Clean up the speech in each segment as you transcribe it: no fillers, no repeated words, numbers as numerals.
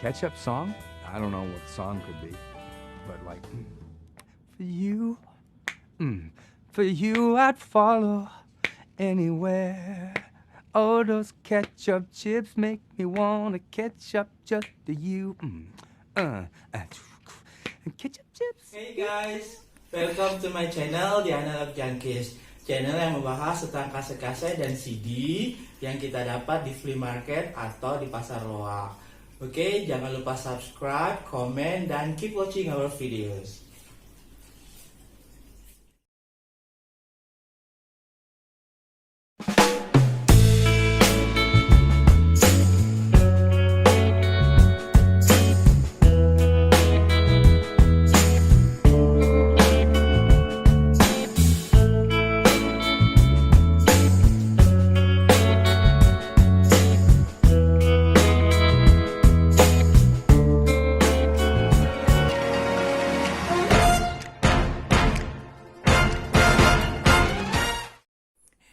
ketchup song? I don't know what the song could be, but like, for you, for you I'd follow anywhere. Oh, those ketchup chips make me wanna catch up just to you. Ketchup chips. Hey guys, welcome to my channel The Analog Junkies. Channel yang membahas tentang kaset-kaset dan CD yang kita dapat di flea market atau di pasar loak. Oke, jangan lupa subscribe, comment, dan keep watching our videos.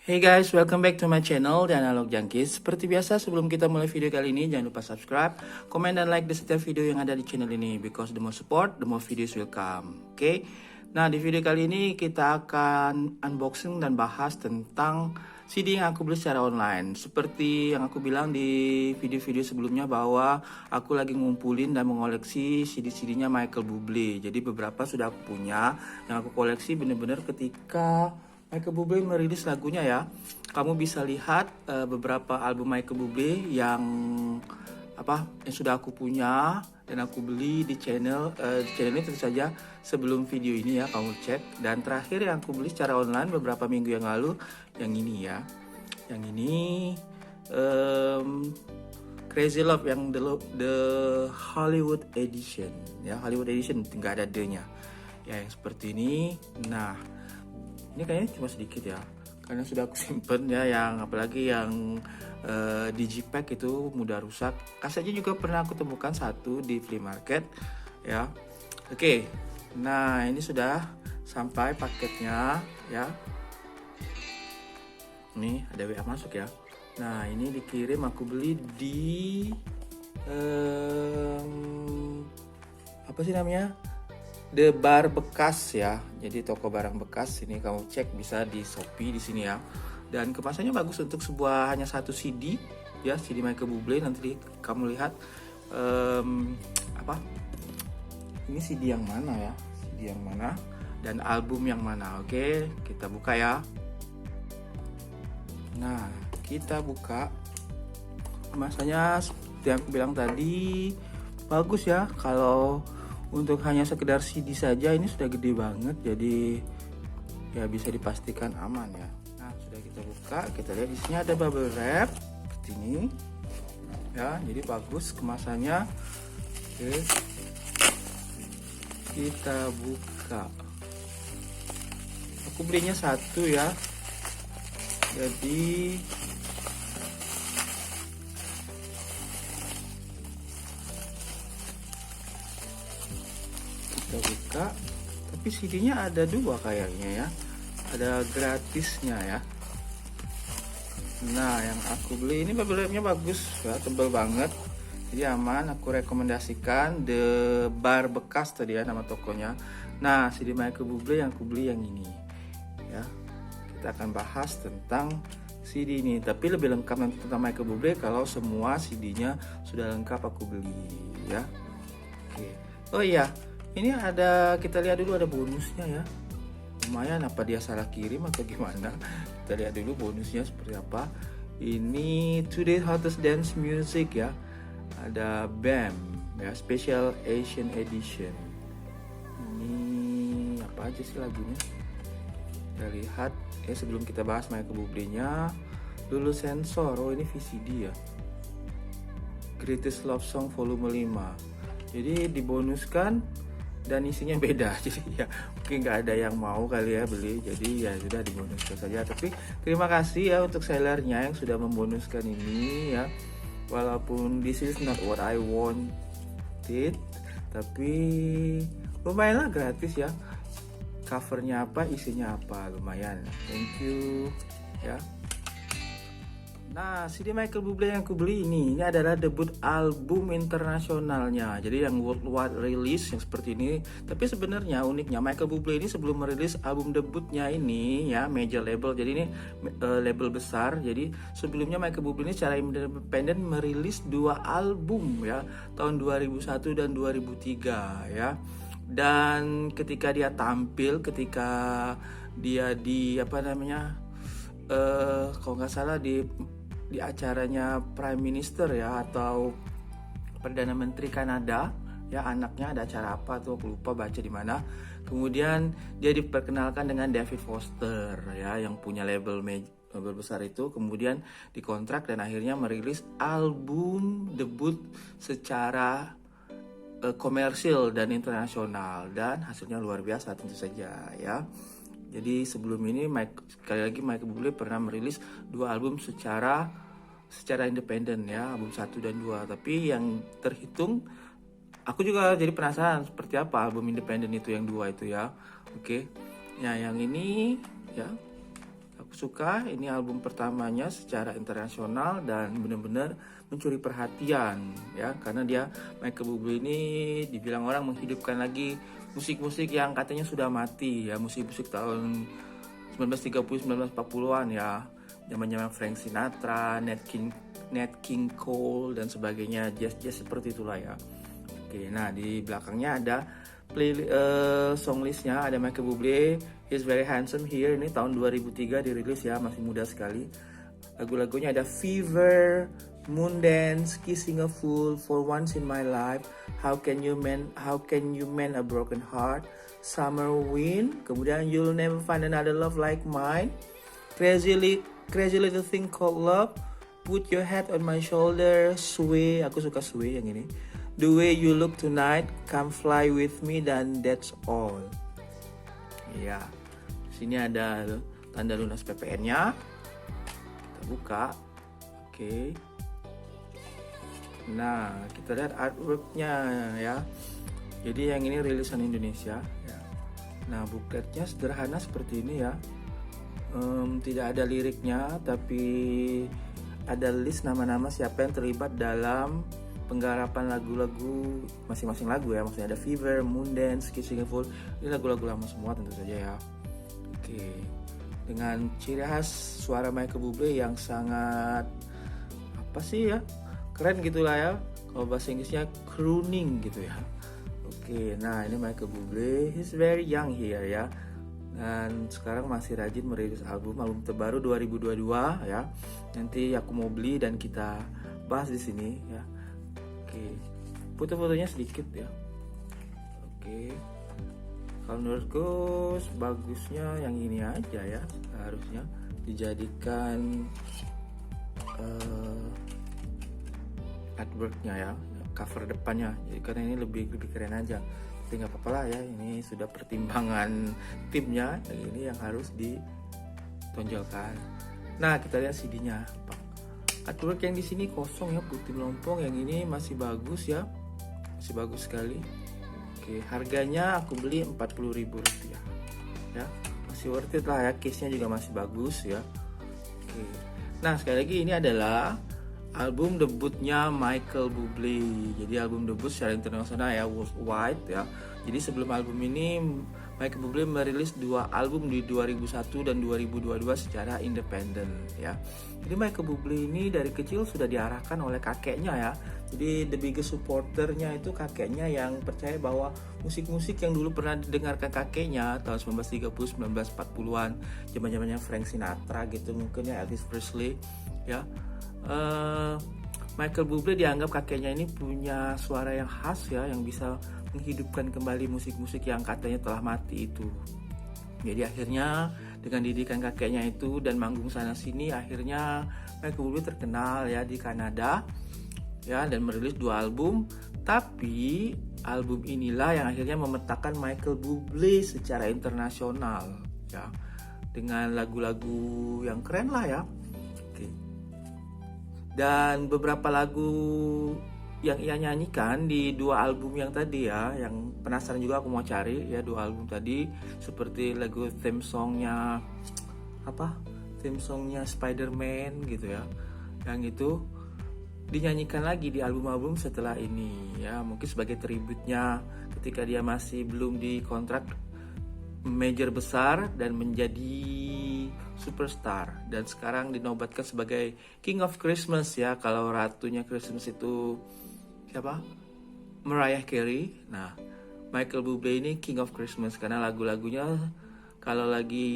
Hey guys, welcome back to my channel The Analog Junkies. Seperti biasa, sebelum kita mulai video kali ini, jangan lupa subscribe, komen, dan like di setiap video yang ada di channel ini. Because the more support, the more videos will come. Oke? Nah, di video kali ini kita akan unboxing dan bahas tentang CD yang aku beli secara online. Seperti yang aku bilang di video-video sebelumnya bahwa aku lagi ngumpulin dan mengoleksi CD-CD-nya Michael Bublé. Jadi beberapa sudah aku punya, yang aku koleksi bener-bener ketika Michael Bublé merilis lagunya ya. Kamu bisa lihat beberapa album Michael Bublé yang sudah aku punya dan aku beli di channel ini tentu saja sebelum video ini ya, kamu cek. Dan terakhir yang aku beli secara online beberapa minggu yang lalu yang ini ya. Yang ini Crazy Love yang the Hollywood Edition ya, Hollywood Edition nggak ada D-nya. Ya yang seperti ini. Nah, ini kayaknya cuma sedikit ya, karena sudah aku simpen ya, yang apalagi yang digipack itu mudah rusak. Kasetnya juga pernah aku temukan satu di flea market ya. Oke, nah ini sudah sampai paketnya ya. Ini ada WA masuk ya. Nah ini dikirim, aku beli di apa sih namanya, The Bar Bekas ya. Jadi toko barang bekas ini kamu cek bisa di Shopee di sini ya. Dan kemasannya bagus untuk sebuah hanya satu CD ya, CD Michael Bublé. Nanti kamu lihat ini CD yang mana ya, CD yang mana dan album yang mana. Oke, kita buka ya. Nah, kita buka. Kemasannya seperti yang aku bilang tadi bagus ya. Kalau untuk hanya sekedar CD saja ini sudah gede banget, jadi ya bisa dipastikan aman ya. Nah sudah kita buka, kita lihat di sini ada bubble wrap seperti ini ya, jadi bagus kemasannya. Oke, kita buka. Aku belinya satu ya, jadi kita buka, tapi CD-nya ada dua kayaknya ya, ada gratisnya ya. Nah yang aku beli ini bubble wrapnya bagus ya, tebal banget, jadi aman. Aku rekomendasikan The Bar Bekas tadi ya nama tokonya. Nah CD Michael Bublé yang aku beli yang ini ya. Kita akan bahas tentang CD ini, tapi lebih lengkap nanti tentang Michael Bublé kalau semua CD-nya sudah lengkap aku beli ya. Oke. Oh iya, ini ada, kita lihat dulu ada bonusnya ya. Lumayan, apa dia salah kirim atau gimana? Kita lihat dulu bonusnya seperti apa. Ini Today's Hottest Dance Music ya. Ada BAM ya, Special Asian Edition. Ini apa aja sih lagunya? Kita lihat ya sebelum kita bahas Michael Bublé-nya. Dulu sensor, oh ini VCD ya. Greatest Love Song Volume 5. Jadi dibonuskan dan isinya beda, jadi ya mungkin nggak ada yang mau kali ya beli, jadi ya sudah dibonuskan saja. Tapi terima kasih ya untuk sellernya yang sudah membonuskan ini ya, walaupun this is not what I wanted, tapi lumayan lah gratis ya. Covernya apa, isinya apa, lumayan. Thank you ya. Nah, CD Michael Bublé yang aku beli ini adalah debut album internasionalnya. Jadi yang worldwide release yang seperti ini. Tapi sebenarnya uniknya Michael Bublé ini sebelum merilis album debutnya ini ya, major label. Jadi ini label besar. Jadi sebelumnya Michael Bublé ini secara independen merilis 2 album ya, tahun 2001 dan 2003 ya. Dan ketika dia tampil, ketika dia di kalau nggak salah di acaranya Prime Minister ya, atau Perdana Menteri Kanada ya, anaknya ada acara apa tuh aku lupa baca di mana. Kemudian dia diperkenalkan dengan David Foster ya, yang punya label besar itu, kemudian dikontrak dan akhirnya merilis album debut secara komersil dan internasional, dan hasilnya luar biasa tentu saja ya. Jadi sebelum ini sekali lagi Michael Bublé pernah merilis 2 album secara independen ya, album 1 dan 2. Tapi yang terhitung, aku juga jadi penasaran seperti apa album independen itu yang 2 itu ya. Oke. Nah, yang ini ya aku suka, ini album pertamanya secara internasional dan benar-benar mencuri perhatian ya, karena dia Michael Bublé ini dibilang orang menghidupkan lagi musik-musik yang katanya sudah mati ya, musik-musik tahun 1930 1940-an ya, zaman-zaman Frank Sinatra, Nat King Cole dan sebagainya, jazz seperti itulah ya. Oke, nah di belakangnya ada songlistnya, ada Michael Bublé, He's Very Handsome Here, ini tahun 2003 dirilis ya, masih muda sekali. Lagu-lagunya ada Fever, Moondance, Kissing a Fool, For Once in My Life, How Can You Mend a Broken Heart, Summer Wind, kemudian You'll Never Find Another Love Like Mine, Crazy Little Thing Called Love, Put Your Head on My Shoulder, Sway, aku suka Sway yang ini, The Way You Look Tonight, Come Fly With Me, dan That's All. Ya, sini ada tanda lunas PPN-nya. Kita buka. Oke. Nah, kita lihat artwork-nya ya. Jadi yang ini rilisan Indonesia ya. Nah, bukletnya sederhana seperti ini ya. Tidak ada liriknya, tapi ada list nama-nama siapa yang terlibat dalam penggarapan lagu-lagu masing-masing lagu ya. Maksudnya ada Fever, Moondance, Kissing a Fool. Ini lagu-lagu lama semua tentu saja ya. Oke. Dengan ciri khas suara Michael Bublé yang sangat keren gitulah ya. Kalau bahasa Inggrisnya crooning gitu ya. Oke, nah ini Michael Bublé, he's very young here ya. Dan sekarang masih rajin merilis album terbaru 2022 ya. Nanti aku mau beli dan kita bahas di sini ya. Oke, foto-fotonya sedikit ya. Oke, kalau menurutku bagusnya yang ini aja ya, harusnya dijadikan artworknya ya, cover depannya. Jadi karena ini lebih keren aja. Tapi nggak apa-apa lah ya, ini sudah pertimbangan timnya, dan ini yang harus ditonjolkan. Nah, kita lihat CD-nya. Artwork yang di sini kosong ya, putih melompong. Yang ini masih bagus ya, masih bagus sekali. Oke, harganya aku beli Rp40.000 ya, masih worth it lah ya. Case-nya juga masih bagus ya. Oke. Nah, sekali lagi ini adalah album debutnya Michael Bublé. Jadi album debut secara internasional ya, worldwide ya. Jadi sebelum album ini Michael Bublé merilis 2 album di 2001 dan 2022 secara independen ya. Jadi Michael Bublé ini dari kecil sudah diarahkan oleh kakeknya ya. Jadi the biggest supporternya itu kakeknya, yang percaya bahwa musik-musik yang dulu pernah didengarkan kakeknya tahun 1930 1940-an, zaman-zamannya Frank Sinatra gitu mungkin ya, Elvis Presley ya. Michael Bublé dianggap kakeknya ini punya suara yang khas ya, yang bisa menghidupkan kembali musik-musik yang katanya telah mati itu. Jadi akhirnya dengan didikan kakeknya itu dan manggung sana sini, akhirnya Michael Bublé terkenal ya di Kanada ya, dan merilis 2 album. Tapi album inilah yang akhirnya memetakan Michael Bublé secara internasional ya, dengan lagu-lagu yang keren lah ya. Oke. Dan beberapa lagu yang ia nyanyikan di 2 album yang tadi ya, yang penasaran juga aku mau cari ya, 2 album tadi, seperti lagu theme songnya Spider-Man gitu ya. yang itu dinyanyikan lagi di album-album setelah ini ya, mungkin sebagai tributnya ketika dia masih belum dikontrak major besar dan menjadi superstar, dan sekarang dinobatkan sebagai King of Christmas ya. Kalau ratunya Christmas itu siapa? Mariah Carey. Nah, Michael Bublé ini King of Christmas karena lagu-lagunya kalau lagi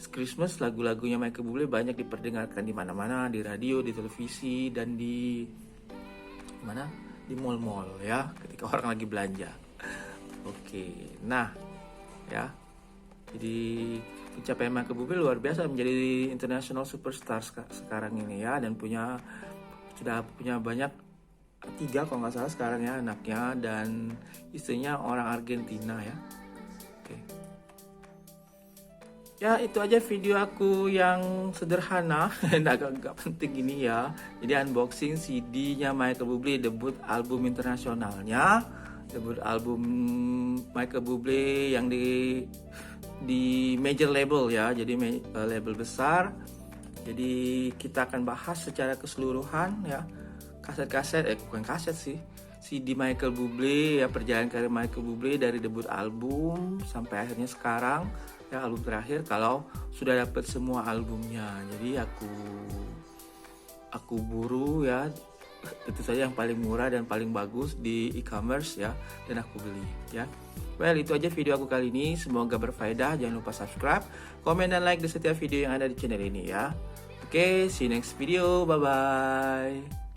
Christmas, lagu-lagunya Michael Bublé banyak diperdengarkan di mana-mana, di radio, di televisi, dan di mana? Di mall-mall ya, ketika orang lagi belanja. Oke. Nah, ya. Jadi pencapaian Michael Bublé luar biasa, menjadi international superstar sekarang ini ya, dan sudah punya banyak, 3 kalau nggak salah sekarang ya anaknya, dan istrinya orang Argentina ya. Oke. Ya itu aja video aku yang sederhana dan agak penting ini ya. Jadi unboxing CD-nya Michael Bublé, debut album internasionalnya, debut album Michael Bublé yang di major label ya, jadi label besar. Jadi kita akan bahas secara keseluruhan ya, bukan kaset sih, CD Michael Bublé ya, perjalanan karir Michael Bublé dari debut album sampai akhirnya sekarang ya, album terakhir, kalau sudah dapat semua albumnya. Jadi aku buru ya, tentu saja yang paling murah dan paling bagus di e-commerce ya, dan aku beli ya. Well, itu aja video aku kali ini, semoga berfaedah. Jangan lupa subscribe, komen, dan like di setiap video yang ada di channel ini ya. Oke, see you next video, bye bye.